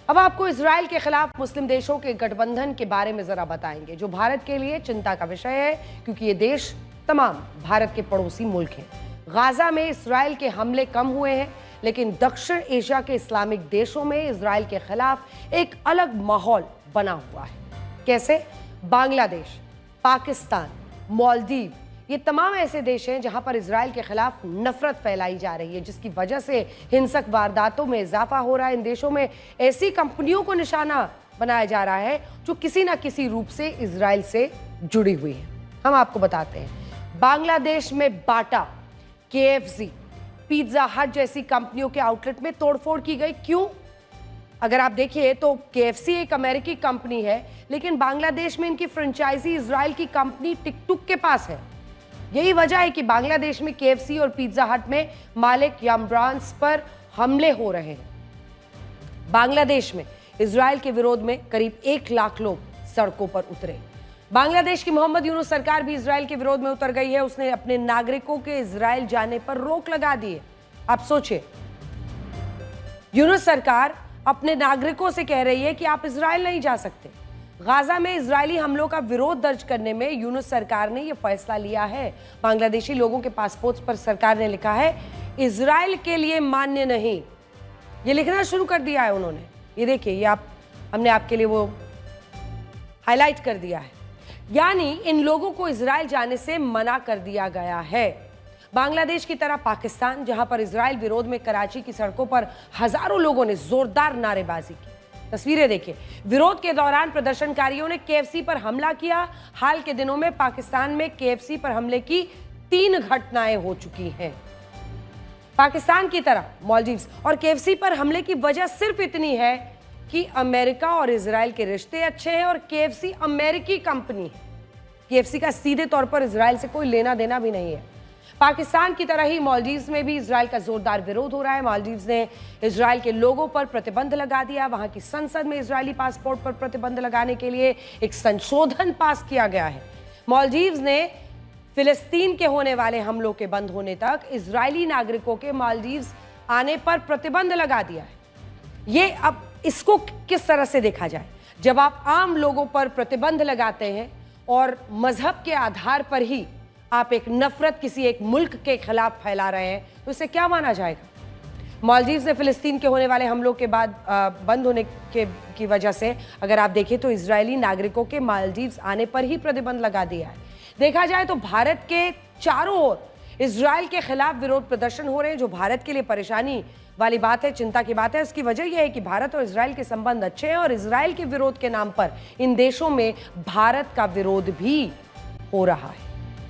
अब आपको इजराइल के खिलाफ मुस्लिम देशों के गठबंधन के बारे में जरा बताएंगे, जो भारत के लिए चिंता का विषय है, क्योंकि ये देश तमाम भारत के पड़ोसी मुल्क हैं। गाजा में इजराइल के हमले कम हुए हैं, लेकिन दक्षिण एशिया के इस्लामिक देशों में इजराइल के खिलाफ एक अलग माहौल बना हुआ है। कैसे? बांग्लादेश, पाकिस्तान, मालदीव, ये तमाम ऐसे देश हैं जहां पर इजराइल के खिलाफ नफरत फैलाई जा रही है, जिसकी वजह से हिंसक वारदातों में इजाफा हो रहा है। इन देशों में ऐसी कंपनियों को निशाना बनाया जा रहा है जो किसी ना किसी रूप से इजराइल से जुड़ी हुई है। हम आपको बताते हैं, बांग्लादेश में बाटा, KFC, पिज्जा हट जैसी कंपनियों के आउटलेट में तोड़फोड़ की गई। क्यों? अगर आप देखिए तो KFC एक अमेरिकी कंपनी है, लेकिन बांग्लादेश में इनकी फ्रेंचाइजी इजराइल की कंपनी टिकटुक के पास है। यही वजह है कि बांग्लादेश में KFC और पिज्जा हट में मालिक याम्ब्रांस पर हमले हो रहे हैं। बांग्लादेश में इजराइल के विरोध में करीब 1 लाख लोग सड़कों पर उतरे। बांग्लादेश की मोहम्मद यूनुस सरकार भी इजराइल के विरोध में उतर गई है। उसने अपने नागरिकों के इजराइल जाने पर रोक लगा दी है। आप सोचिए, यूनुस सरकार अपने नागरिकों से कह रही है कि आप इजराइल नहीं जा सकते। गाजा में इजरायली हमलों का विरोध दर्ज करने में यूनुस सरकार ने यह फैसला लिया है। बांग्लादेशी लोगों के पासपोर्ट्स पर सरकार ने लिखा है, इजराइल के लिए मान्य नहीं। ये लिखना शुरू कर दिया है उन्होंने। ये देखिए, ये हमने आपके लिए वो हाईलाइट कर दिया है। यानी इन लोगों को इजराइल जाने से मना कर दिया गया है। बांग्लादेश की तरह पाकिस्तान, जहां पर इजराइल विरोध में कराची की सड़कों पर हजारों लोगों ने जोरदार नारेबाजी की। तस्वीरें देखिए, विरोध के दौरान प्रदर्शनकारियों ने KFC पर हमला किया। हाल के दिनों में पाकिस्तान में KFC पर हमले की 3 घटनाएं हो चुकी हैं। पाकिस्तान की तरह मालदीव्स और KFC पर हमले की वजह सिर्फ इतनी है कि अमेरिका और इजराइल के रिश्ते अच्छे हैं और KFC अमेरिकी कंपनी है। KFC का सीधे तौर पर इजराइल से कोई लेना देना भी नहीं है। पाकिस्तान की तरह ही मालदीव्स में भी इजराइल का जोरदार विरोध हो रहा है। मालदीव्स ने इजराइल के लोगों पर प्रतिबंध लगा दिया। वहां की संसद में इजरायली पासपोर्ट पर प्रतिबंध लगाने के लिए एक संशोधन पास किया गया है। मालदीव्स ने फिलिस्तीन के होने वाले हमलों के बंद होने तक इजरायली नागरिकों के मालदीव्स आने पर प्रतिबंध लगा दिया है। ये अब इसको किस तरह से देखा जाए? जब आप आम लोगों पर प्रतिबंध लगाते हैं और मजहब के आधार पर ही आप एक नफरत किसी एक मुल्क के खिलाफ फैला रहे हैं, तो इसे क्या माना जाएगा? मालदीव्स ने फिलिस्तीन के होने वाले हमलों के बाद बंद होने की वजह से अगर आप देखें तो इजरायली नागरिकों के मालदीव्स आने पर ही प्रतिबंध लगा दिया है। देखा जाए तो भारत के चारों ओर इजराइल के खिलाफ विरोध प्रदर्शन हो रहे हैं, जो भारत के लिए परेशानी वाली बात है, चिंता की बात है। उसकी वजह यह है कि भारत और इजराइल के संबंध अच्छे हैं और इजराइल के विरोध के नाम पर इन देशों में भारत का विरोध भी हो रहा है।